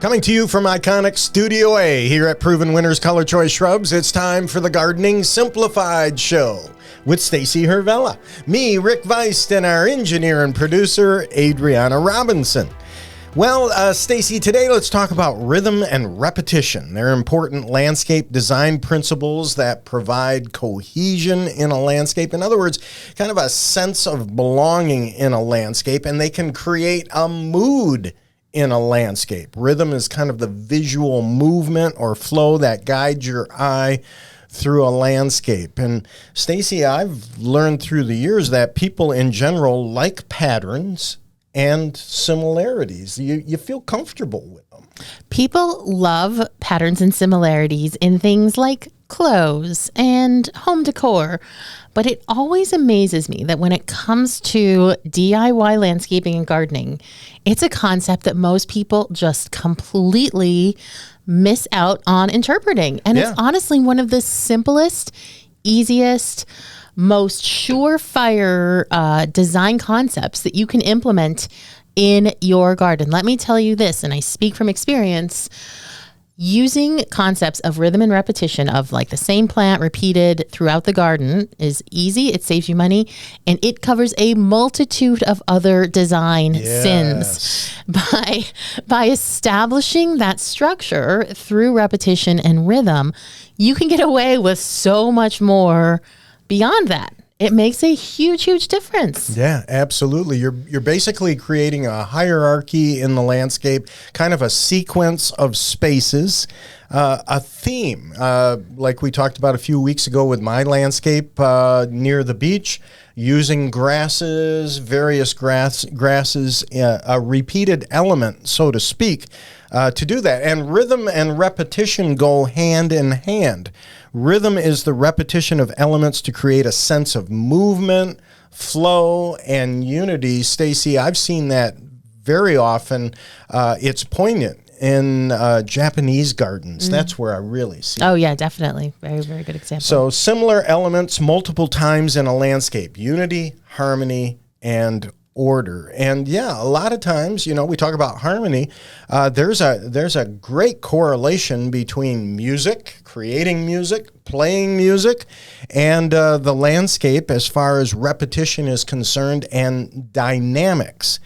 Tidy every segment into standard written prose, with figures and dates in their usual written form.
Coming to you from iconic Studio A here at Proven Winners Color Choice Shrubs, it's time for the Gardening Simplified Show with Stacy Hervella, me, Rick Weist, and our engineer and producer, Adriana Robinson. Well, Stacy, today let's talk about rhythm and repetition. They're important landscape design principles that provide cohesion in a landscape. In other words, kind of a sense of belonging in a landscape, and they can create a mood in a landscape. Rhythm is kind of the visual movement or flow that guides your eye through a landscape. And Stacy, I've learned through the years that people in general like patterns and similarities. You feel comfortable with them. People love patterns and similarities in things like clothes and home decor. But it always amazes me that when it comes to DIY landscaping and gardening, it's a concept that most people just completely miss out on interpreting. And It's honestly one of the simplest, easiest, most surefire design concepts that you can implement in your garden. Let me tell you this, and I speak from experience. Using concepts of rhythm and repetition of like the same plant repeated throughout the garden is easy. It saves you money, and it covers a multitude of other design sins. By establishing that structure through repetition and rhythm, you can get away with so much more beyond that. It makes a huge, huge difference. Yeah, absolutely. You're basically creating a hierarchy in the landscape, kind of a sequence of spaces, a theme, like we talked about a few weeks ago with my landscape near the beach, using grasses, various grasses, a repeated element, so to speak, to do that. And rhythm and repetition go hand in hand. Rhythm is the repetition of elements to create a sense of movement, flow, and unity. Stacy, I've seen that very often. It's poignant in Japanese gardens. That's where I really see it. Oh, yeah, definitely. Very, very good example. So similar elements multiple times in a landscape. Unity, harmony, and order. And yeah, a lot of times, we talk about harmony. There's a great correlation between music, creating music, playing music, and the landscape as far as repetition is concerned and dynamics.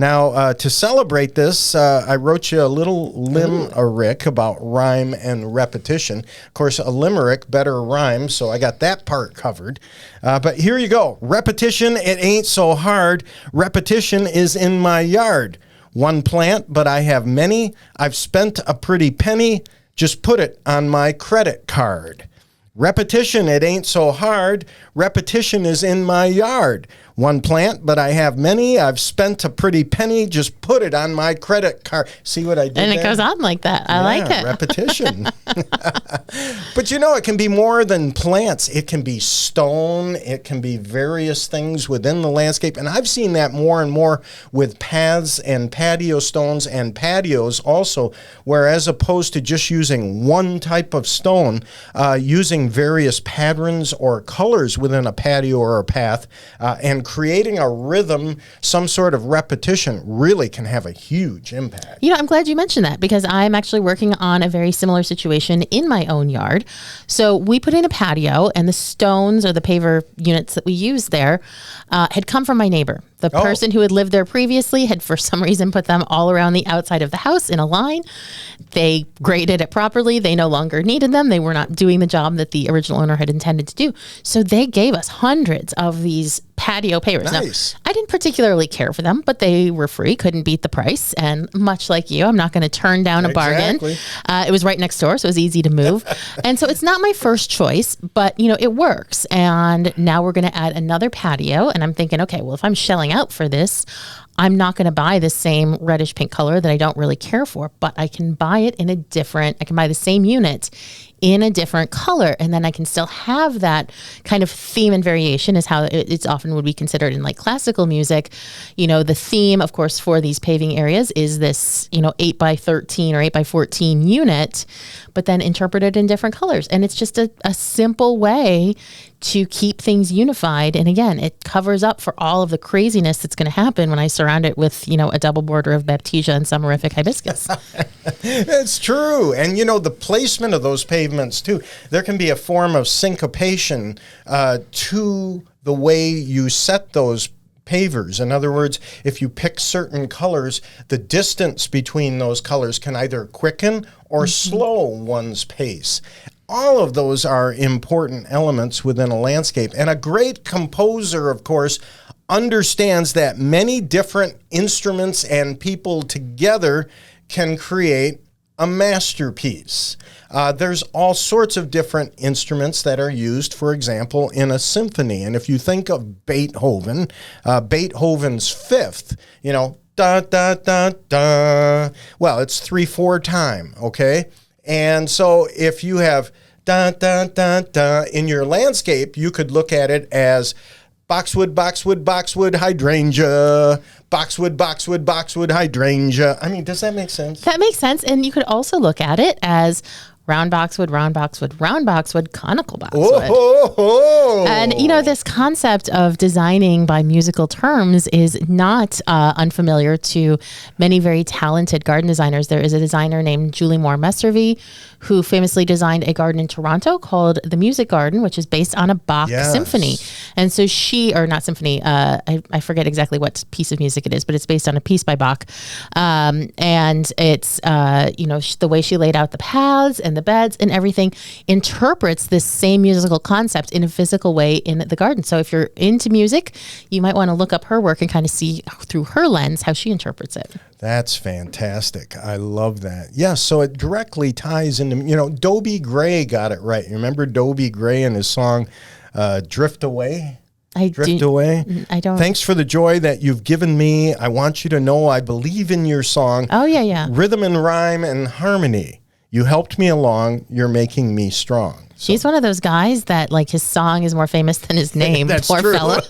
Now, to celebrate this, I wrote you a little limerick about rhyme and repetition. Of course, a limerick better rhyme, so I got that part covered. But here you go. Repetition, it ain't so hard. Repetition is in my yard. One plant, but I have many. I've spent a pretty penny. Just put it on my credit card. Repetition, it ain't so hard. Repetition is in my yard. One plant, but I have many. I've spent a pretty penny. Just put it on my credit card. See what I did And it there? goes on like that. I like it. Repetition. But it can be more than plants. It can be stone. It can be various things within the landscape. And I've seen that more and more with paths and patio stones and patios also, where as opposed to just using one type of stone, using various patterns or colors within a patio or a path, and creating a rhythm, some sort of repetition really can have a huge impact. I'm glad you mentioned that because I'm actually working on a very similar situation in my own yard. So we put in a patio, and the stones or the paver units that we used there had come from my neighbor. The person who had lived there previously had for some reason put them all around the outside of the house in a line. They graded it properly. They no longer needed them. They were not doing the job that the original owner had intended to do. So they gave us hundreds of these patio pavers. Nice. Now, I didn't particularly care for them, but they were free, couldn't beat the price. And much like you, I'm not going to turn down a bargain. It was right next door, so it was easy to move. And so it's not my first choice, but it works. And now we're going to add another patio. And I'm thinking, okay, well, if I'm shelling out for this, I'm not going to buy the same reddish pink color that I don't really care for, but I can buy it in I can buy the same unit in a different color. And then I can still have that kind of theme and variation is how it's often would be considered in like classical music. The theme, of course, for these paving areas is this, 8 by 13 or 8 by 14 unit, but then interpreted in different colors. And it's just a simple way to keep things unified. And again, it covers up for all of the craziness that's going to happen when I surround it with, a double border of Baptisia and summerific hibiscus. That's true. And, the placement of those pavements, too, there can be a form of syncopation to the way you set those pavers. In other words, if you pick certain colors, the distance between those colors can either quicken or slow one's pace. All of those are important elements within a landscape. And a great composer, of course, understands that many different instruments and people together can create a masterpiece. There's all sorts of different instruments that are used, for example, in a symphony. And if you think of Beethoven, Beethoven's Fifth, da, da, da, da. Well, it's 3/4 time, okay? And so if you have da, da, da, da in your landscape, you could look at it as boxwood, boxwood, boxwood, hydrangea, boxwood, boxwood, boxwood, hydrangea. I mean, does that make sense? That makes sense. And you could also look at it as round boxwood, round boxwood, round boxwood, conical boxwood. Oh. And, this concept of designing by musical terms is not unfamiliar to many very talented garden designers. There is a designer named Julie Moore Messervy who famously designed a garden in Toronto called the Music Garden, which is based on a Bach symphony. And so I forget exactly what piece of music it is, but it's based on a piece by Bach. And it's, the way she laid out the paths and the beds and everything interprets this same musical concept in a physical way in the garden. So if you're into music, you might want to look up her work and kind of see through her lens how she interprets it. That's fantastic. I love that. Yes, so it directly ties into, Dobie Gray got it right. You remember Dobie Gray and his song Drift Away? Drift Away? I don't. Thanks for the joy that you've given me. I want you to know I believe in your song. Oh, yeah. Rhythm and rhyme and harmony. You helped me along. You're making me strong. So. He's one of those guys that his song is more famous than his name. That's Poor true. fella.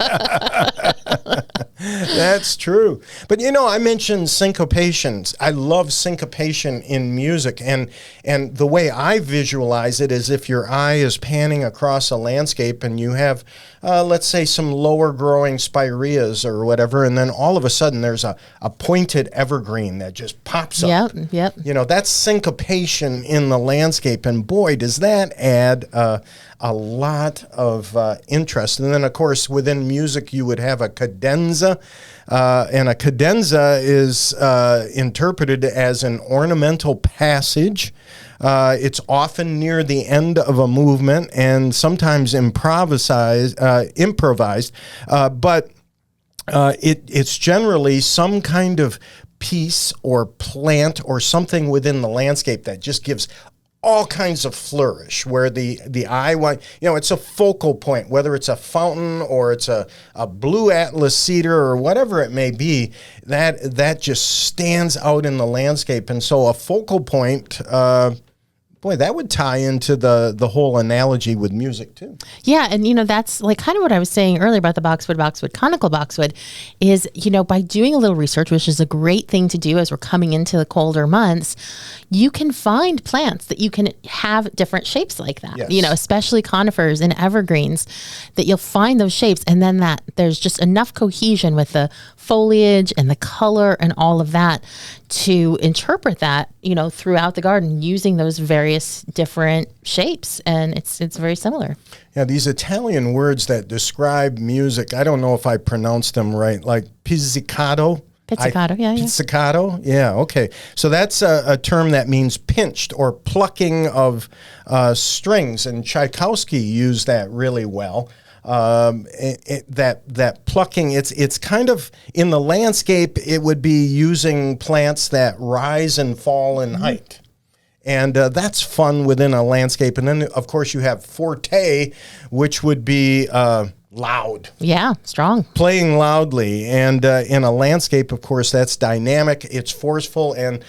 That's true. But I mentioned syncopations. I love syncopation in music, and the way I visualize it is if your eye is panning across a landscape and you have, let's say, some lower growing spireas or whatever, and then all of a sudden there's a pointed evergreen that just pops up. Yep. That's syncopation in the landscape, and boy, does that add a lot of interest. And then, of course, within music, you would have a cadenza. And a cadenza is interpreted as an ornamental passage. It's often near the end of a movement and sometimes improvised, but it's generally some kind of piece or plant or something within the landscape that just gives all kinds of flourish, where the eye, it's a focal point, whether it's a fountain or it's a blue atlas cedar or whatever it may be, that just stands out in the landscape. And so a focal point, that would tie into the whole analogy with music too. Yeah, and that's kind of what I was saying earlier about the boxwood, conical boxwood is, by doing a little research, which is a great thing to do as we're coming into the colder months, you can find plants that you can have different shapes like that. Yes. Especially conifers and evergreens, that you'll find those shapes, and then that there's just enough cohesion with the foliage and the color and all of that to interpret that, throughout the garden using those various different shapes. And it's very similar. Yeah, these Italian words that describe music, I don't know if I pronounced them right, like pizzicato. Pizzicato, yeah. Pizzicato, yeah, okay. So that's a term that means pinched or plucking of strings, and Tchaikovsky used that really well. That plucking, it's kind of in the landscape, it would be using plants that rise and fall in height. And that's fun within a landscape. And then, of course, you have forte, which would be loud. Yeah, strong. Playing loudly. And in a landscape, of course, that's dynamic. It's forceful. And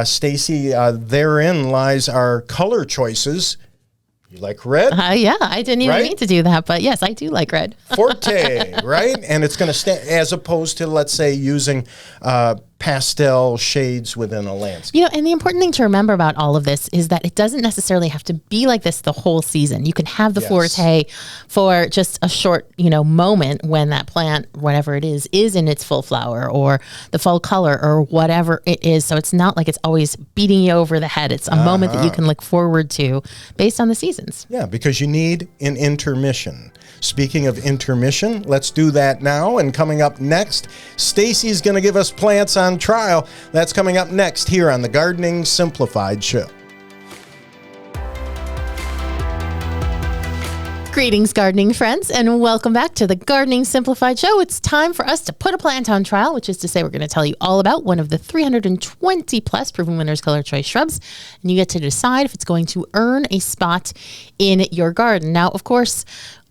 Stacy, therein lies our color choices You like red? Yeah, I didn't even Right? mean to do that, but yes, I do like red. Forte, right? And it's going to stand as opposed to, let's say, using pastel shades within a landscape. You know, and the important thing to remember about all of this is that it doesn't necessarily have to be like this the whole season. You can have the Yes. forte for just a short, moment when that plant, whatever it is in its full flower or the full color or whatever it is. So it's not like it's always beating you over the head. It's a moment that you can look forward to based on the seasons. Yeah, because you need an intermission. Speaking of intermission, let's do that now. And coming up next, Stacy's going to give us plants on trial. That's coming up next here on the Gardening Simplified Show. Greetings, gardening friends, and welcome back to the Gardening Simplified Show. It's time for us to put a plant on trial, which is to say we're going to tell you all about one of the 320 plus Proven Winners Color Choice shrubs, and you get to decide if it's going to earn a spot in your garden. Now, of course,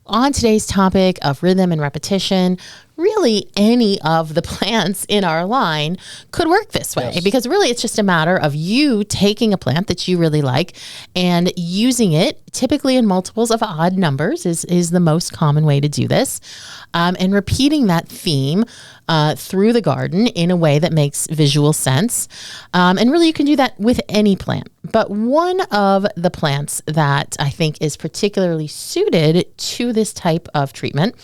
on today's topic of rhythm and repetition, really any of the plants in our line could work this way, because really it's just a matter of you taking a plant that you really like and using it typically in multiples of odd numbers is the most common way to do this, and repeating that theme through the garden in a way that makes visual sense. And really you can do that with any plant. But one of the plants that I think is particularly suited to this type of treatment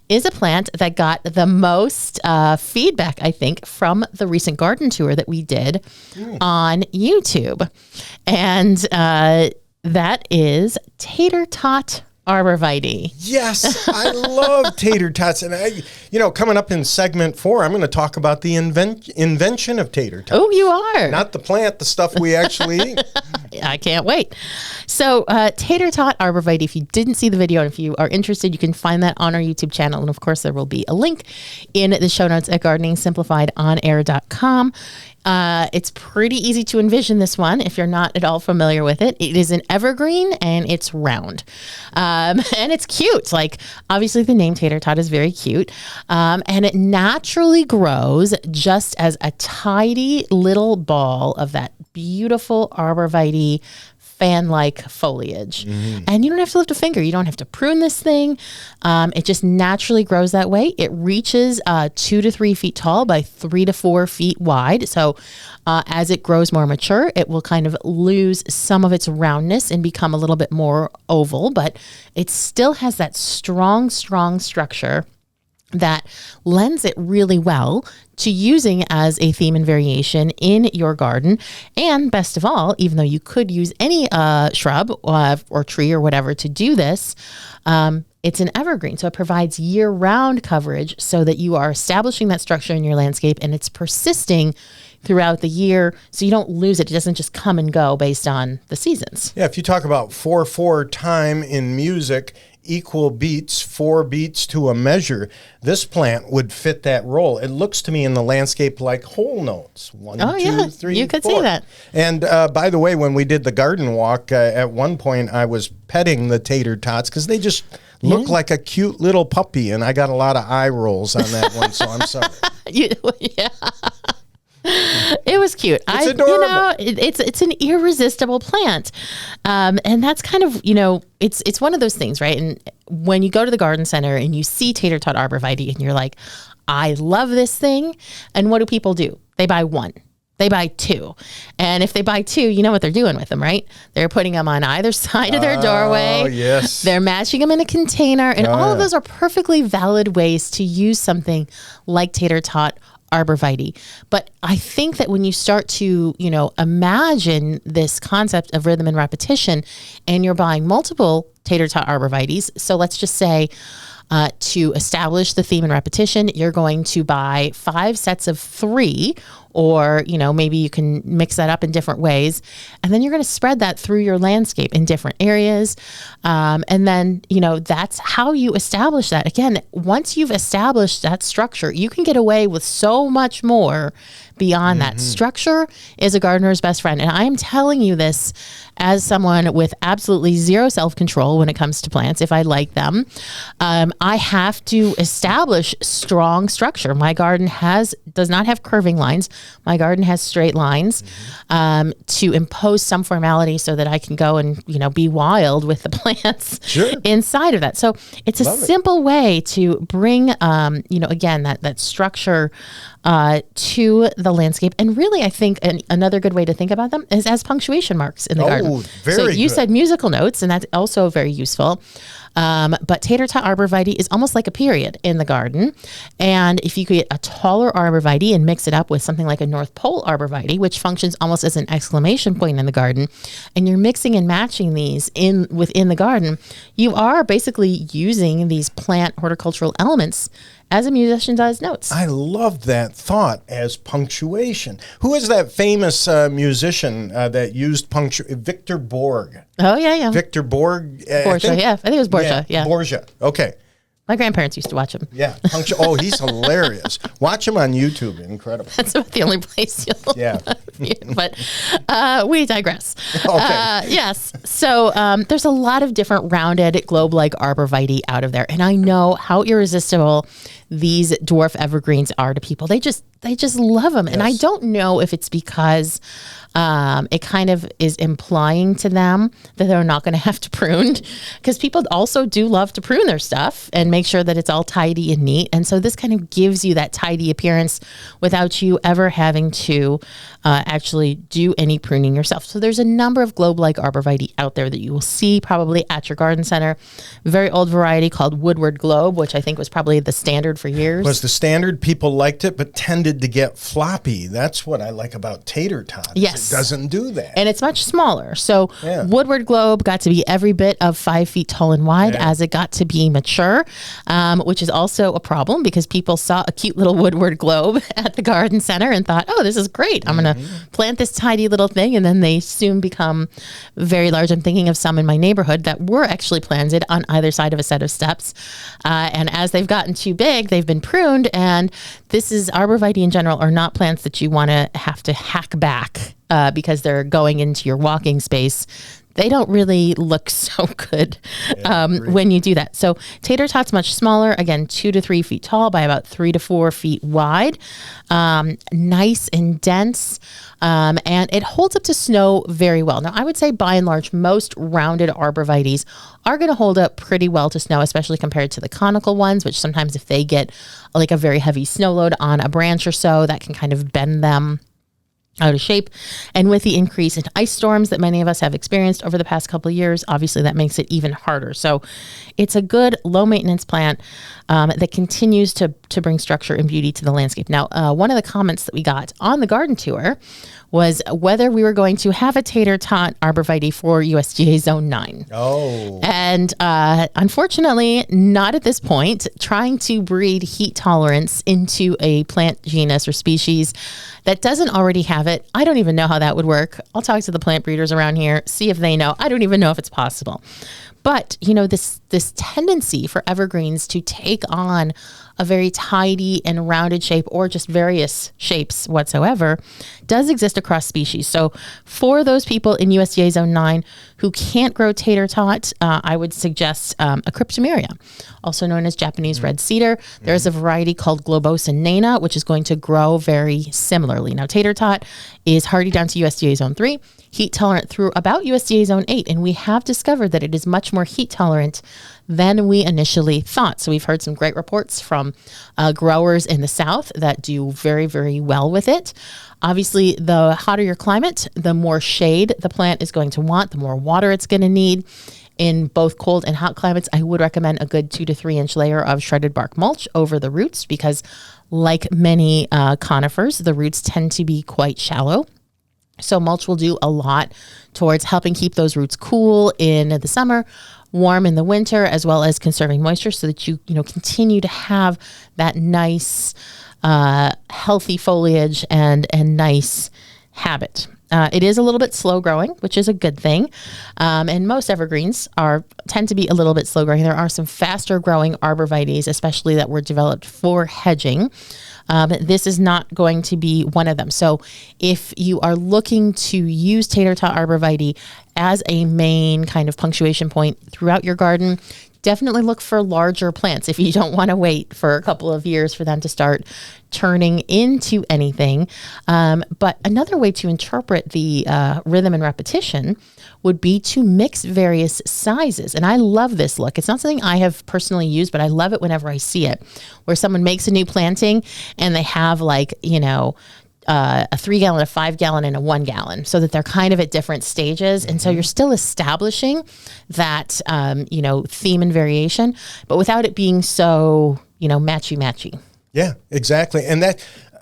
is a plant that got the most feedback, I think, from the recent garden tour that we did on YouTube. And that is Tater Tot Arborvitae. Yes, I love tater tots. And, coming up in segment 4, I'm going to talk about the invention of tater tots. Oh, you are. Not the plant, the stuff we actually eat. I can't wait. So Tater Tot Arborvitae, if you didn't see the video and if you are interested, you can find that on our YouTube channel. And of course, there will be a link in the show notes at gardeningsimplifiedonair.com. It's pretty easy to envision this one if you're not at all familiar with it. It is an evergreen and it's round. And it's cute. Like, obviously the name Tater Tot is very cute. And it naturally grows just as a tidy little ball of that beautiful arborvitae fan-like foliage. And you don't have to lift a finger. You don't have to prune this thing. It just naturally grows that way. It reaches 2 to 3 feet tall by 3 to 4 feet wide. So as it grows more mature, it will kind of lose some of its roundness and become a little bit more oval, but it still has that strong structure that lends it really well to using as a theme and variation in your garden. And best of all, even though you could use any shrub or tree or whatever to do this, it's an evergreen. So it provides year-round coverage so that you are establishing that structure in your landscape and it's persisting throughout the year, so you don't lose it. It doesn't just come and go based on the seasons. Yeah, if you talk about 4/4 time in music, equal beats, 4 beats to a measure, this plant would fit that role. It looks to me in the landscape like whole notes. 1, 2, 3, you could 4. say that. And by the way, when we did the garden walk, at one point I was petting the tater tots because they just look like a cute little puppy, and I got a lot of eye rolls on that one, so I'm sorry. Yeah. It was cute. It's adorable. It's an irresistible plant, and that's kind of it's one of those things, right? And when you go to the garden center and you see Tater Tot Arborvitae, and you're like, I love this thing, and what do people do? They buy one. They buy 2. And if they buy 2, you know what they're doing with them, right? They're putting them on either side of their doorway. Oh, yes. They're matching them in a container. And all of those are perfectly valid ways to use something like Tater Tot Arborvitae. But I think that when you start to, imagine this concept of rhythm and repetition, and you're buying multiple Tater Tot Arborvitaes, so let's just say, to establish the theme and repetition, you're going to buy 5 sets of 3, or, maybe you can mix that up in different ways. And then you're going to spread that through your landscape in different areas. And then, that's how you establish that. Again, once you've established that structure, you can get away with so much more beyond that. Structure is a gardener's best friend. And I am telling you this as someone with absolutely zero self-control when it comes to plants. If I like them, I have to establish strong structure. My garden does not have curving lines. My garden has straight lines to impose some formality so that I can go and, be wild with the plants inside of that. So it's a simple way to bring, again, that structure to the landscape. And really, I think another good way to think about them is as punctuation marks in the garden. Very you good. said musical notes, and that's also very useful. But tater tot arborvitae is almost like a period in the garden. And if you could get a taller arborvitae and mix it up with something like a North Pole arborvitae, which functions almost as an exclamation point in the garden, and you're mixing and matching these within the garden, you are basically using these plant horticultural elements as a musician does notes. I love that thought as punctuation. Who is that famous musician that used punctuation? Victor Borge. Oh, yeah. Victor Borge. Borgia, I think it was Borgia, yeah. Borgia, okay. My grandparents used to watch him. Yeah, he's hilarious. Watch him on YouTube, incredible. That's about the only place you'll But we digress. Okay. Yes. So there's a lot of different rounded globe-like arborvitae out of there. And I know how irresistible these dwarf evergreens are to people. They just love them. Yes. And I don't know if it's because it kind of is implying to them that they're not going to have to prune, because people also do love to prune their stuff and make sure that it's all tidy and neat. And so this kind of gives you that tidy appearance without you ever having to actually do any pruning yourself. So there's a number of globe-like arborvitae out there that you will see probably at your garden center. A very old variety called Woodward Globe, which I think was probably the standard for years. Was the standard. People liked it, but tended to get floppy. That's what I like about tater tot. Yes. It doesn't do that. And it's much smaller. So Woodward Globe got to be every bit of 5 feet tall and wide as it got to be mature, which is also a problem because people saw a cute little Woodward Globe at the garden center and thought, oh, this is great. I'm going to plant this tiny little thing. And then they soon become very large. I'm thinking of some in my neighborhood that were actually planted on either side of a set of steps. And as they've gotten too big, they've been pruned. And arborvitae in general are not plants that you want to have to hack back because they're going into your walking space. They don't really look so good when you do that. So tater tot's much smaller, again, 2 to 3 feet tall by about 3 to 4 feet wide, nice and dense, and it holds up to snow very well. Now, I would say by and large, most rounded arborvitaes are going to hold up pretty well to snow, especially compared to the conical ones, which sometimes if they get like a very heavy snow load on a branch or so, that can kind of bend them out of shape. And with the increase in ice storms that many of us have experienced over the past couple of years, obviously that makes it even harder. So it's a good low maintenance plant that continues to bring structure and beauty to the landscape. Now, one of the comments that we got on the garden tour was whether we were going to have a tater tot arborvitae for USDA Zone 9. Oh. And unfortunately, not at this point. Trying to breed heat tolerance into a plant genus or species that doesn't already have it, I don't even know how that would work. I'll talk to the plant breeders around here, see if they know. I don't even know if it's possible. But, this tendency for evergreens to take on a very tidy and rounded shape or just various shapes whatsoever does exist across species. So for those people in USDA Zone 9 who can't grow tater tot, I would suggest a Cryptomeria, also known as Japanese red cedar. There's a variety called Globosa nana, which is going to grow very similarly. Now, tater tot is hardy down to USDA Zone 3, heat tolerant through about USDA Zone 8, and we have discovered that it is much more heat tolerant than we initially thought. So we've heard some great reports from growers in the South that do very, very well with it. Obviously, the hotter your climate, the more shade the plant is going to want, the more water it's going to need. In both cold and hot climates, I would recommend a good 2 to 3 inch layer of shredded bark mulch over the roots because, like many conifers, the roots tend to be quite shallow. So mulch will do a lot towards helping keep those roots cool in the summer, warm in the winter, as well as conserving moisture so that you continue to have that nice, healthy foliage and nice, habit. It is a little bit slow growing, which is a good thing. And most evergreens tend to be a little bit slow growing. There are some faster growing arborvitaes, especially that were developed for hedging. This is not going to be one of them. So if you are looking to use tater tot arborvitae as a main kind of punctuation point throughout your garden, definitely look for larger plants if you don't want to wait for a couple of years for them to start turning into anything. But another way to interpret the rhythm and repetition would be to mix various sizes. And I love this look. It's not something I have personally used, but I love it whenever I see it, where someone makes a new planting and they have like, a 3 gallon, a 5 gallon, and a 1 gallon, so that they're kind of at different stages. And so you're still establishing that, theme and variation, but without it being so, matchy. Yeah, exactly. And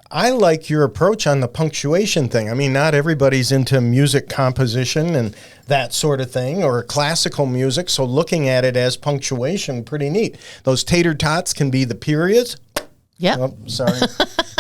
I like your approach on the punctuation thing. I mean, not everybody's into music composition and that sort of thing, or classical music. So looking at it as punctuation, pretty neat. Those tater tots can be the periods. Yeah. Oh, sorry.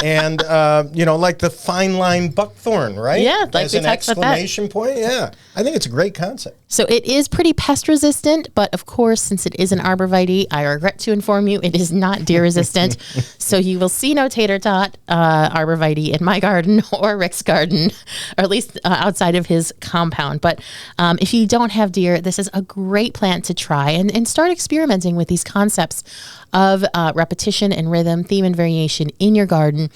And, like the fine line buckthorn, right? Yeah. Like as an exclamation point. Yeah. I think it's a great concept. So it is pretty pest resistant, but of course, since it is an arborvitae, I regret to inform you, it is not deer resistant. So you will see no tater tot arborvitae in my garden or Rick's garden, or at least outside of his compound. But if you don't have deer, this is a great plant to try and start experimenting with these concepts of repetition and rhythm, theme and variation in your garden,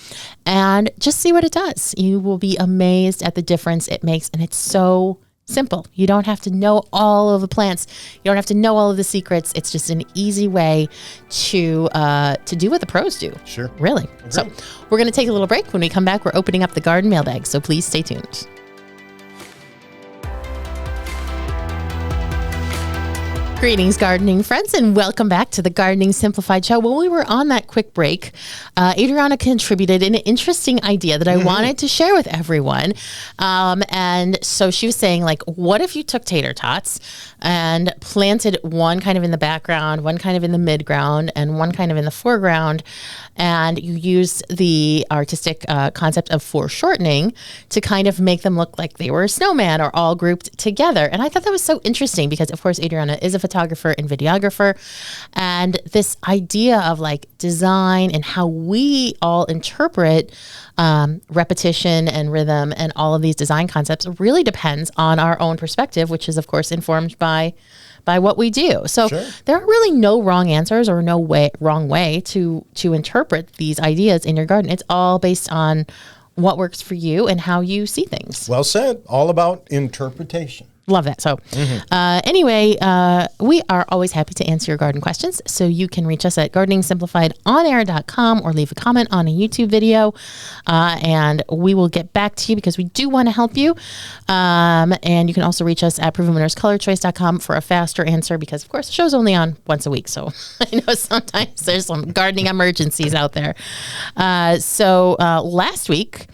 and just see what it does. You will be amazed at the difference it makes, and it's so simple. You don't have to know all of the plants. You don't have to know all of the secrets. It's just an easy way to do what the pros do. Sure. Really. Agreed. So we're going to take a little break. When we come back, we're opening up the garden mailbag, so please stay tuned. Greetings, gardening friends, and welcome back to the Gardening Simplified Show. While we were on that quick break, Adriana contributed an interesting idea that I wanted to share with everyone. And so she was saying, like, what if you took tater tots and planted one kind of in the background, one kind of in the midground, and one kind of in the foreground, and you used the artistic concept of foreshortening to kind of make them look like they were a snowman or all grouped together. And I thought that was so interesting because, of course, Adriana is a photographer and videographer, and this idea of like design and how we all interpret repetition and rhythm and all of these design concepts really depends on our own perspective, which is, of course, informed by what we do. So Sure. There are really no wrong answers or no wrong way to interpret these ideas in your garden. It's all based on what works for you and how you see things. Well said. All about interpretation. Love that. So anyway, we are always happy to answer your garden questions. So you can reach us at gardeningsimplifiedonair.com or leave a comment on a YouTube video. And we will get back to you because we do want to help you. And you can also reach us at provenwinnerscolorchoice.com for a faster answer because, of course, the show's only on once a week. So I know sometimes there's some gardening emergencies out there. So last week,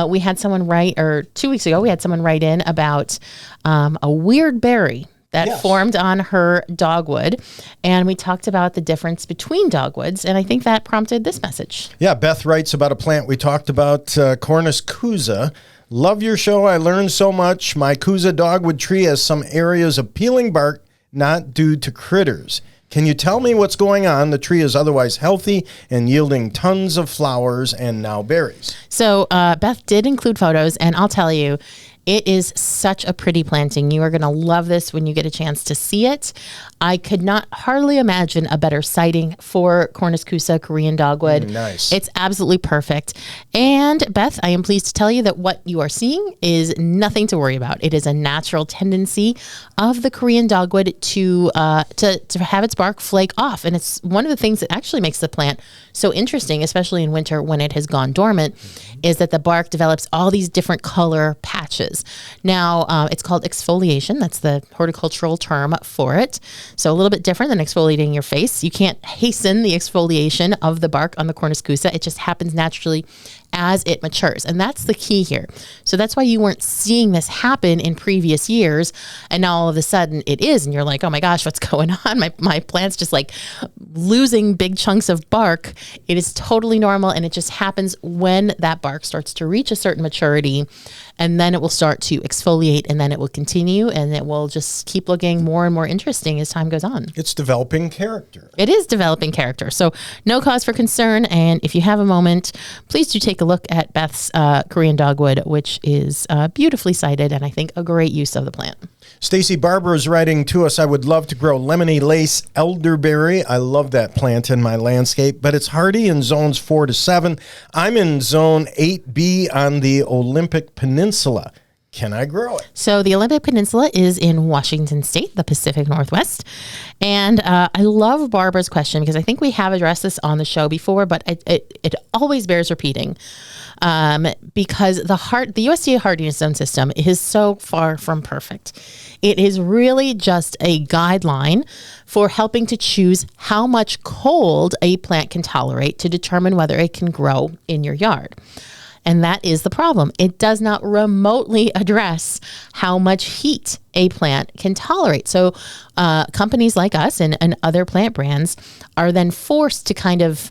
we had someone write, or 2 weeks ago, we had someone write in about a weird berry that formed on her dogwood. And we talked about the difference between dogwoods. And I think that prompted this message. Yeah, Beth writes about a plant we talked about, Cornus Kousa. Love your show. I learned so much. My Kousa dogwood tree has some areas of peeling bark, not due to critters. Can you tell me what's going on? The tree is otherwise healthy and yielding tons of flowers and now berries. So Beth did include photos, and I'll tell you, it is such a pretty planting. You are going to love this when you get a chance to see it. I could not hardly imagine a better sighting for Cornus Kousa Korean dogwood. Nice. It's absolutely perfect. And Beth, I am pleased to tell you that what you are seeing is nothing to worry about. It is a natural tendency of the Korean dogwood to have its bark flake off. And it's one of the things that actually makes the plant so interesting, especially in winter when it has gone dormant, is that the bark develops all these different color patches. Now, it's called exfoliation. That's the horticultural term for it. So a little bit different than exfoliating your face. You can't hasten the exfoliation of the bark on the Cornus Kousa. It just happens naturally as it matures. And that's the key here. So that's why you weren't seeing this happen in previous years. And now all of a sudden it is. And you're like, oh my gosh, what's going on? My plant's just like losing big chunks of bark. It is totally normal. And it just happens when that bark starts to reach a certain maturity. And then it will start to exfoliate, and then it will continue, and it will just keep looking more and more interesting as time goes on. It's developing character. It is developing character. So no cause for concern. And if you have a moment, please do take a look at Beth's Korean dogwood, which is beautifully sited and I think a great use of the plant. Stacy Barber is writing to us, I would love to grow lemony lace elderberry. I love that plant in my landscape, but it's hardy in zones 4 to 7. I'm in zone 8B on the Olympic Peninsula. Can I grow it? So the Olympic Peninsula is in Washington State, the Pacific Northwest. And I love Barbara's question because I think we have addressed this on the show before, but it always bears repeating. Because the USDA hardiness zone system is so far from perfect. It is really just a guideline for helping to choose how much cold a plant can tolerate to determine whether it can grow in your yard. And that is the problem. It does not remotely address how much heat a plant can tolerate. So companies like us and other plant brands are then forced to kind of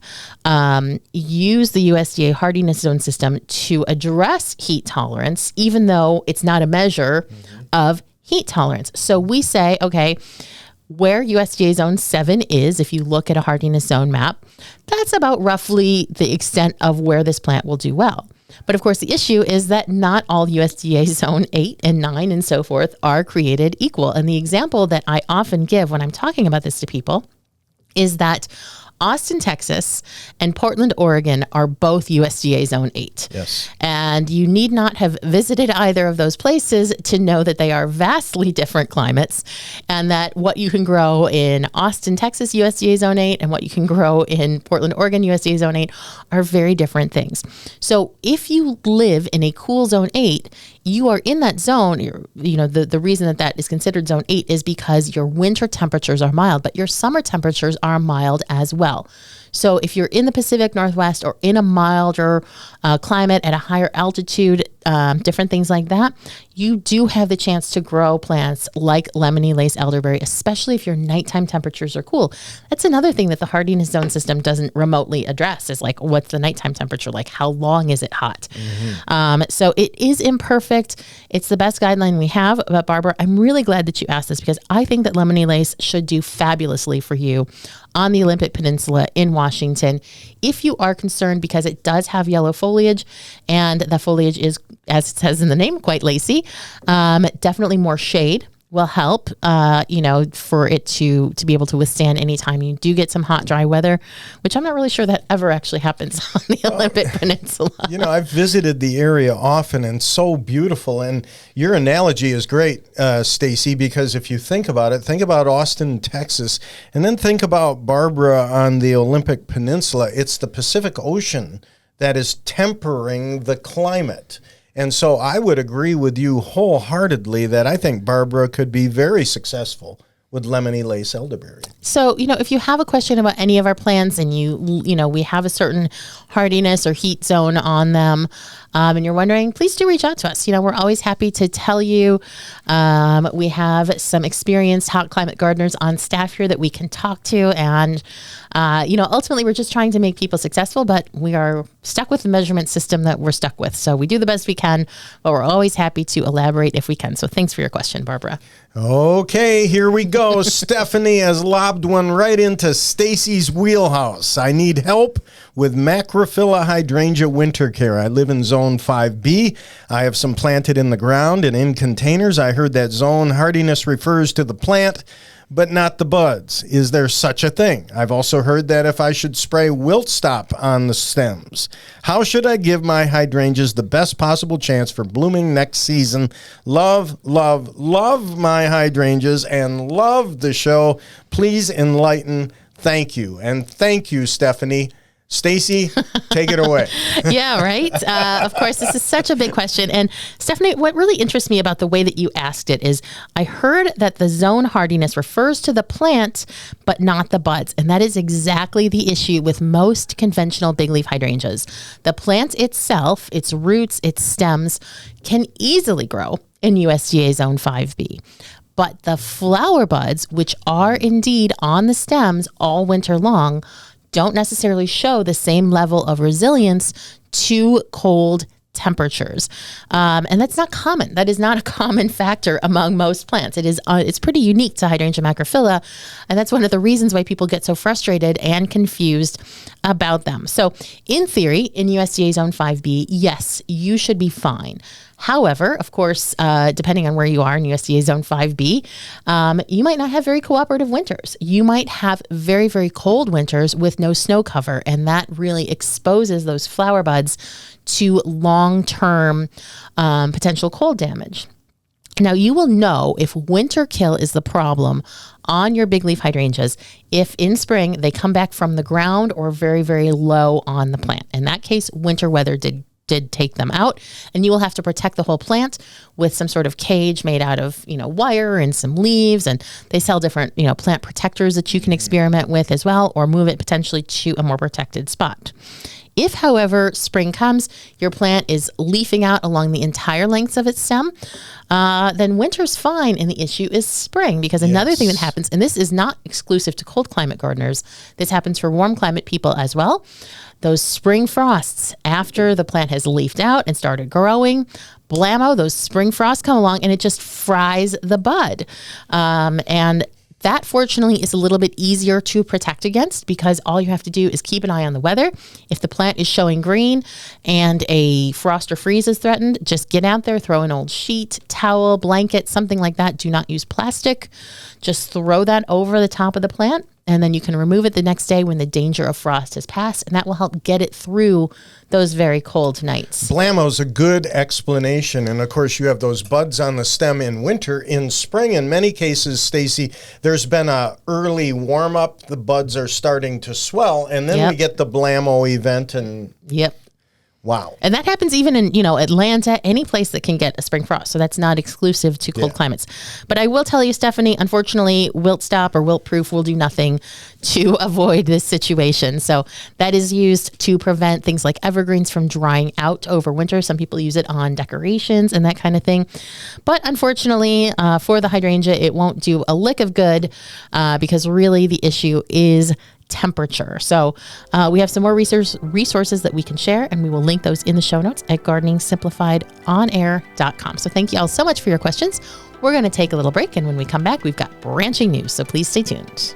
use the USDA hardiness zone system to address heat tolerance, even though it's not a measure of heat tolerance. So we say, okay, where USDA zone 7 is, if you look at a hardiness zone map, that's about roughly the extent of where this plant will do well. But of course, the issue is that not all USDA zone 8 and 9 and so forth are created equal. And the example that I often give when I'm talking about this to people is that Austin, Texas, and Portland, Oregon are both USDA Zone 8. Yes. And you need not have visited either of those places to know that they are vastly different climates, and that what you can grow in Austin, Texas, USDA Zone 8, and what you can grow in Portland, Oregon, USDA Zone 8 are very different things. So if you live in a cool Zone 8, you are in that zone. The reason that is considered Zone 8 is because your winter temperatures are mild, but your summer temperatures are mild as well. So if you're in the Pacific Northwest or in a milder climate at a higher altitude, different things like that, you do have the chance to grow plants like lemony lace elderberry, especially if your nighttime temperatures are cool. That's another thing that the hardiness zone system doesn't remotely address is like, what's the nighttime temperature like? How long is it hot? So it is imperfect. It's the best guideline we have. But Barbara, I'm really glad that you asked this because I think that lemony lace should do fabulously for you on the Olympic Peninsula in Washington. If you are concerned because it does have yellow foliage and the foliage is, as it says in the name, quite lacy, definitely more shade will help, for it to be able to withstand any time you do get some hot, dry weather, which I'm not really sure that ever actually happens on the Olympic Peninsula. I've visited the area often and so beautiful. And your analogy is great, Stacy, because if you think about it, think about Austin, Texas, and then think about Barbara on the Olympic Peninsula. It's the Pacific Ocean that is tempering the climate. And so I would agree with you wholeheartedly that I think Barbara could be very successful with lemony lace elderberry. So, if you have a question about any of our plants and we have a certain hardiness or heat zone on them, and you're wondering, please do reach out to us. We're always happy to tell you. We have some experienced hot climate gardeners on staff here that we can talk to. And, ultimately we're just trying to make people successful, but we are stuck with the measurement system that we're stuck with. So we do the best we can, but we're always happy to elaborate if we can. So thanks for your question, Barbara. Okay, here we go. Stephanie has lobbed one right into Stacy's wheelhouse. I need help with Macrophylla hydrangea winter care. I live in zone 5B. I have some planted in the ground and in containers. I heard that zone hardiness refers to the plant, but not the buds. Is there such a thing? I've also heard that if I should spray wilt stop on the stems. How should I give my hydrangeas the best possible chance for blooming next season? Love, love, love my hydrangeas and love the show. Please enlighten. Thank you. And thank you, Stephanie. Stacy, take it away. Yeah, right. Of course, this is such a big question. And Stephanie, what really interests me about the way that you asked it is I heard that the zone hardiness refers to the plant, but not the buds. And that is exactly the issue with most conventional big leaf hydrangeas. The plant itself, its roots, its stems can easily grow in USDA Zone 5B. But the flower buds, which are indeed on the stems all winter long, don't necessarily show the same level of resilience to cold temperatures. And that's not common. That is not a common factor among most plants. It is, it's pretty unique to Hydrangea macrophylla. And that's one of the reasons why people get so frustrated and confused about them. So in theory, in USDA Zone 5B, yes, you should be fine. However, of course, depending on where you are in USDA Zone 5B, you might not have very cooperative winters. You might have very, very cold winters with no snow cover, and that really exposes those flower buds to long-term potential cold damage. Now, you will know if winter kill is the problem on your big leaf hydrangeas if in spring they come back from the ground or very, very low on the plant. In that case, winter weather did take them out, and you will have to protect the whole plant with some sort of cage made out of, wire and some leaves. And they sell different, plant protectors that you can experiment with as well, or move it potentially to a more protected spot. If, however, spring comes, your plant is leafing out along the entire length of its stem, then winter's fine, and the issue is spring. Because another thing that happens, and this is not exclusive to cold climate gardeners, this happens for warm climate people as well. Those spring frosts, after the plant has leafed out and started growing, blammo, those spring frosts come along and it just fries the bud. And that, fortunately, is a little bit easier to protect against because all you have to do is keep an eye on the weather. If the plant is showing green and a frost or freeze is threatened, just get out there, throw an old sheet, towel, blanket, something like that. Do not use plastic. Just throw that over the top of the plant, and then you can remove it the next day when the danger of frost has passed, and that will help get it through those very cold nights. Blammo's a good explanation. And of course, you have those buds on the stem in winter. In spring, in many cases, Stacy, there's been a early warm up. The buds are starting to swell, and then we get the blammo event. And wow. And that happens even in, Atlanta, any place that can get a spring frost. So that's not exclusive to cold climates. But I will tell you, Stephanie, unfortunately, Wilt Stop or Wilt Proof will do nothing to avoid this situation. So that is used to prevent things like evergreens from drying out over winter. Some people use it on decorations and that kind of thing. But unfortunately, for the hydrangea, it won't do a lick of good because really the issue is temperature. So we have some more resources that we can share, and we will link those in the show notes at gardeningsimplifiedonair.com. So thank you all so much for your questions. We're going to take a little break, and when we come back, we've got branching news. So please stay tuned.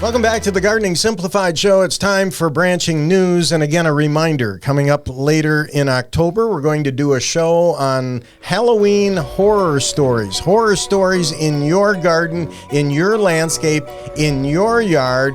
Welcome back to the Gardening Simplified Show. It's time for branching news. And again, a reminder, coming up later in October, we're going to do a show on Halloween horror stories. Horror stories in your garden, in your landscape, in your yard.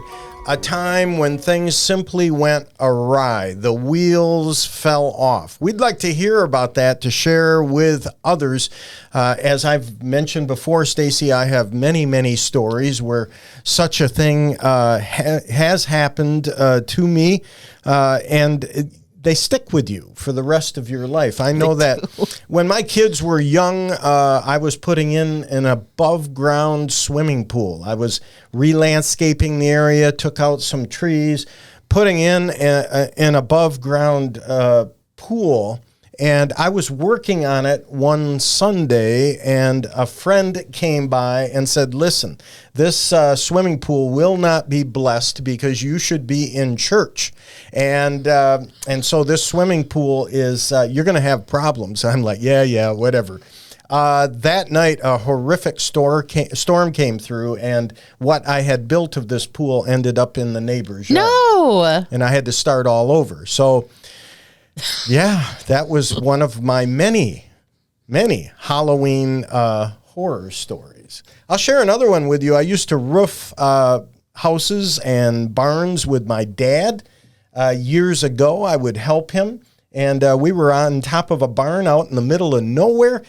A time when things simply went awry. The wheels fell off. We'd like to hear about that to share with others. As I've mentioned before, Stacy, I have many, many stories where such a thing has happened to me, and they stick with you for the rest of your life. I know that when my kids were young, I was putting in an above-ground swimming pool. I was re-landscaping the area, took out some trees, putting in an above-ground pool. And I was working on it one Sunday, and a friend came by and said, listen, this swimming pool will not be blessed because you should be in church. And so this swimming pool is, you're going to have problems. I'm like, yeah, whatever. That night, a horrific storm came through, and what I had built of this pool ended up in the neighbor's yard. No! And I had to start all over. So yeah, that was one of my many Halloween horror stories. I'll share another one with you. I used to roof houses and barns with my dad. Years ago, I would help him, and we were on top of a barn out in the middle of nowhere,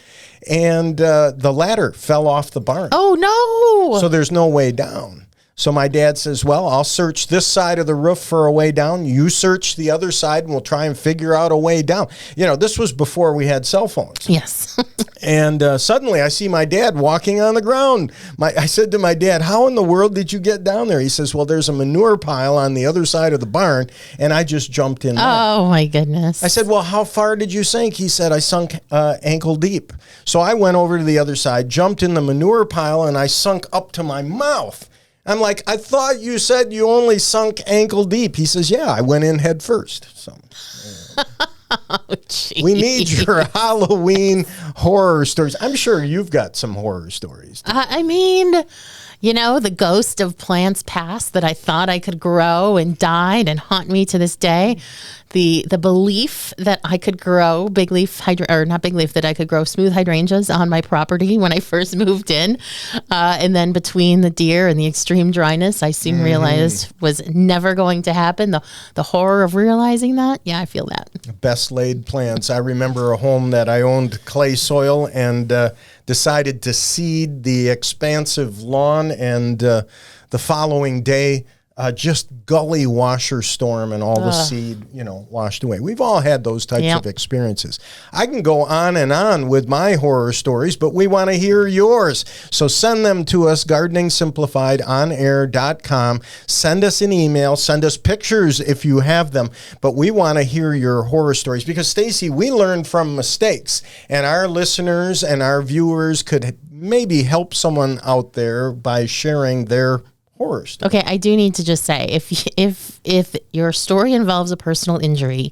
and the ladder fell off the barn. Oh, no! So there's no way down. So my dad says, well, I'll search this side of the roof for a way down. You search the other side and we'll try and figure out a way down. This was before we had cell phones. Yes. And suddenly I see my dad walking on the ground. I said to my dad, how in the world did you get down there? He says, well, there's a manure pile on the other side of the barn, and I just jumped in there. Oh, my goodness. I said, well, how far did you sink? He said, I sunk ankle deep. So I went over to the other side, jumped in the manure pile, and I sunk up to my mouth. I'm like, I thought you said you only sunk ankle deep. He says, yeah, I went in head first. So we need your Halloween horror stories. I'm sure you've got some horror stories. I mean, the ghost of plants past that I thought I could grow and died and haunt me to this day. The belief that I could grow that I could grow smooth hydrangeas on my property when I first moved in. And then between the deer and the extreme dryness, I soon realized was never going to happen. The horror of realizing that. Yeah, I feel that. Best laid plans. I remember a home that I owned clay soil and decided to seed the expansive lawn, and the following day, just gully washer storm and all the seed, washed away. We've all had those types of experiences. I can go on and on with my horror stories, but we want to hear yours. So send them to us, gardeningsimplifiedonair.com. Send us an email. Send us pictures if you have them. But we want to hear your horror stories because, Stacy, we learn from mistakes, and our listeners and our viewers could maybe help someone out there by sharing their horror story. Okay, I do need to just say, if your story involves a personal injury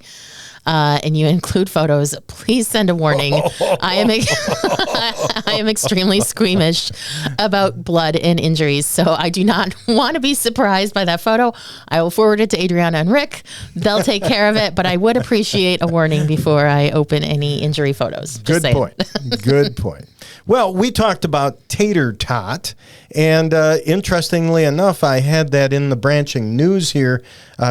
and you include photos, please send a warning. I am extremely squeamish about blood and injuries, so I do not want to be surprised by that photo. I will forward it to Adriana and Rick. They'll take care of it, but I would appreciate a warning before I open any injury photos. Good point. Good point. Well, we talked about tater tot, and interestingly enough, I had that in the branching news here.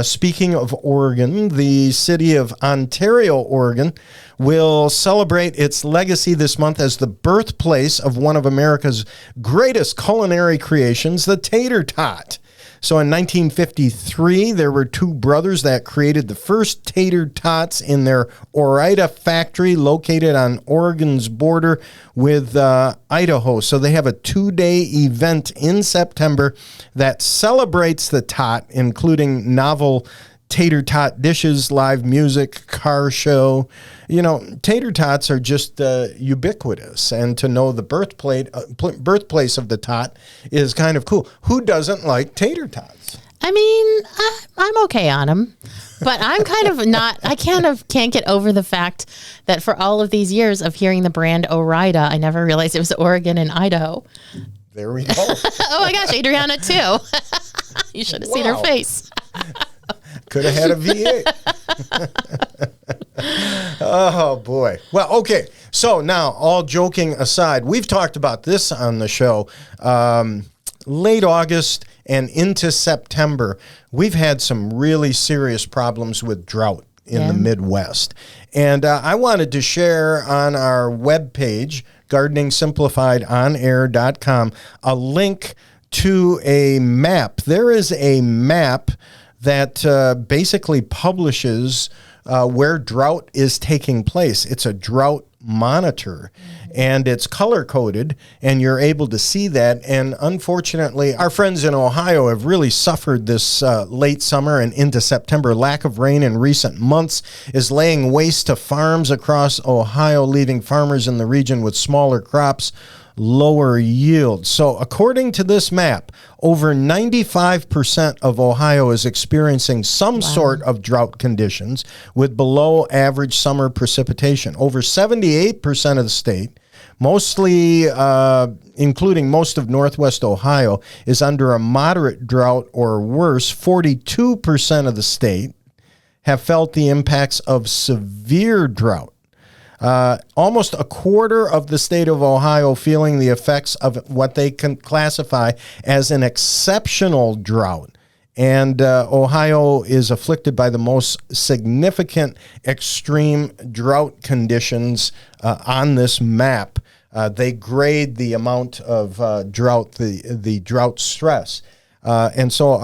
Speaking of Oregon, the city of Ontario, Oregon, will celebrate its legacy this month as the birthplace of one of America's greatest culinary creations, the tater tot. So in 1953, there were two brothers that created the first tater tots in their Ore-Ida factory located on Oregon's border with Idaho. So they have a 2-day event in September that celebrates the tot, including novel tater tot dishes, live music, car show. Tater tots are just ubiquitous, and to know the birthplace of the tot is kind of cool. Who doesn't like tater tots? I mean, I'm okay on them, but I'm kind of not. I can't get over the fact that for all of these years of hearing the brand Ore-Ida, I never realized it was Oregon and Idaho. There we go. Oh my gosh, Adriana too. You should have seen her face. Could have had a V8. Oh, boy. Well, okay. So now, all joking aside, we've talked about this on the show. Late August and into September, we've had some really serious problems with drought in the Midwest. And I wanted to share on our webpage, gardeningsimplifiedonair.com, a link to a map. There is a map that basically publishes where drought is taking place. It's a drought monitor, and it's color-coded, and you're able to see that. And unfortunately, our friends in Ohio have really suffered this late summer and into September. Lack of rain in recent months is laying waste to farms across Ohio, leaving farmers in the region with smaller crops, lower yields. So according to this map, over 95% of Ohio is experiencing some sort of drought conditions with below average summer precipitation. Over 78% of the state, mostly including most of Northwest Ohio, is under a moderate drought or worse. 42% of the state have felt the impacts of severe drought. Almost a quarter of the state of Ohio feeling the effects of what they can classify as an exceptional drought. And Ohio is afflicted by the most significant extreme drought conditions on this map. They grade the amount of drought, the drought stress. And so,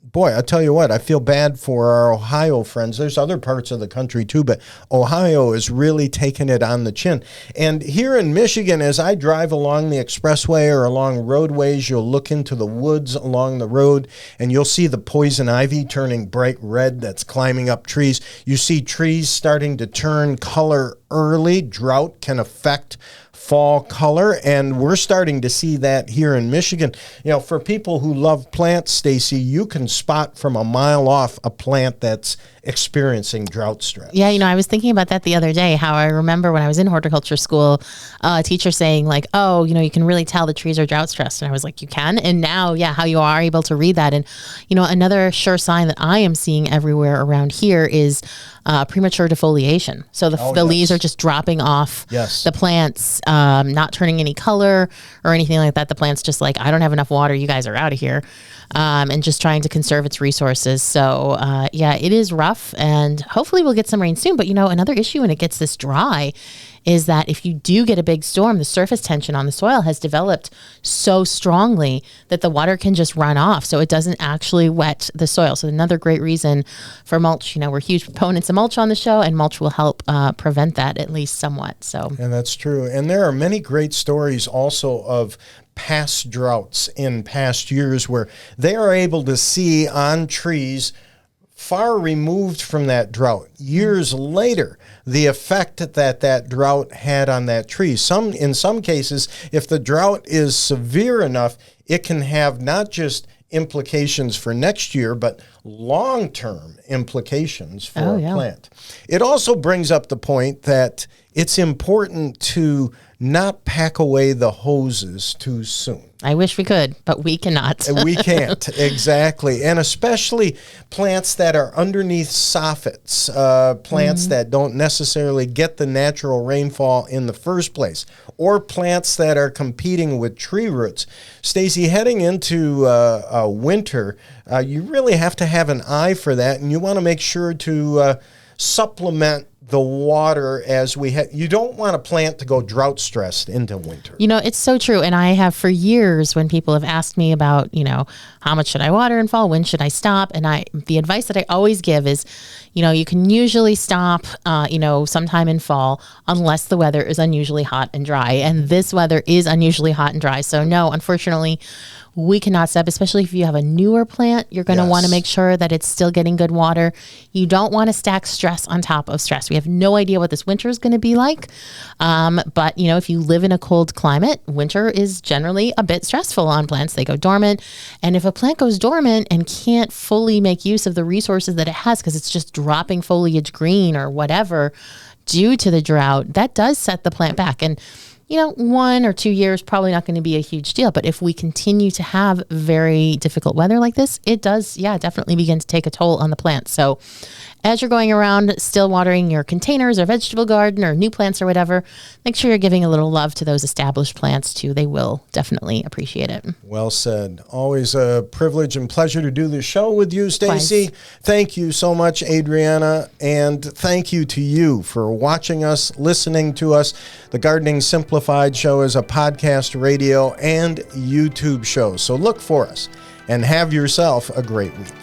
boy, I tell you what, I feel bad for our Ohio friends. There's other parts of the country too, but Ohio is really taking it on the chin. And here in Michigan, as I drive along the expressway or along roadways, you'll look into the woods along the road and you'll see the poison ivy turning bright red that's climbing up trees. You see trees starting to turn color early. Drought can affect fall color, and we're starting to see that here in Michigan. You know, for people who love plants, Stacy, you can spot from a mile off a plant that's experiencing drought stress. Yeah, you know, I was thinking about that the other day, how I remember when I was in horticulture school, a teacher saying like, oh, you know, you can really tell the trees are drought stressed. And I was like, you can? And now, yeah, how you are able to read that. And, you know, another sure sign that I am seeing everywhere around here is premature defoliation. So the leaves are just dropping off the plants, not turning any color or anything like that. The plant's just like, I don't have enough water. You guys are out of here. And just trying to conserve its resources. So, yeah, it is rough, and hopefully we'll get some rain soon. But, you know, another issue when it gets this dry is that if you do get a big storm, the surface tension on the soil has developed so strongly that the water can just run off. So it doesn't actually wet the soil. So another great reason for mulch. You know, we're huge proponents of mulch on the show, and mulch will help prevent that at least somewhat. So, and that's true. And there are many great stories also of past droughts in past years where they are able to see on trees far removed from that drought, years later, the effect that drought had on that tree. In some cases, if the drought is severe enough, it can have not just implications for next year, but long-term implications for a plant. It also brings up the point that it's important to not pack away the hoses too soon. I wish we could, but we cannot. We can't, exactly. And especially plants that are underneath soffits, plants that don't necessarily get the natural rainfall in the first place, or plants that are competing with tree roots. Stacy, heading into winter, you really have to have an eye for that, and you want to make sure to supplement the water as you don't want a plant to go drought stressed into winter. You know, it's so true. And I have for years when people have asked me about, you know, how much should I water in fall? When should I stop? And the advice that I always give is, you know, you can usually stop, you know, sometime in fall unless the weather is unusually hot and dry. And this weather is unusually hot and dry. So no, unfortunately, we cannot stop, especially if you have a newer plant. You're going to want to make sure that it's still getting good water. You don't want to stack stress on top of stress. We have no idea what this winter is going to be like. But, you know, if you live in a cold climate, winter is generally a bit stressful on plants. They go dormant. And if a plant goes dormant and can't fully make use of the resources that it has because it's just dropping foliage green or whatever due to the drought, that does set the plant back. And you know, 1 or 2 years, probably not going to be a huge deal. But if we continue to have very difficult weather like this, it does, definitely begin to take a toll on the plant. So as you're going around still watering your containers or vegetable garden or new plants or whatever, make sure you're giving a little love to those established plants too. They will definitely appreciate it. Well said. Always a privilege and pleasure to do this show with you, Stacy. Thank you so much, Adriana. And thank you to you for watching us, listening to us. The Gardening Simplified show is a podcast, radio, and YouTube show. So look for us and have yourself a great week.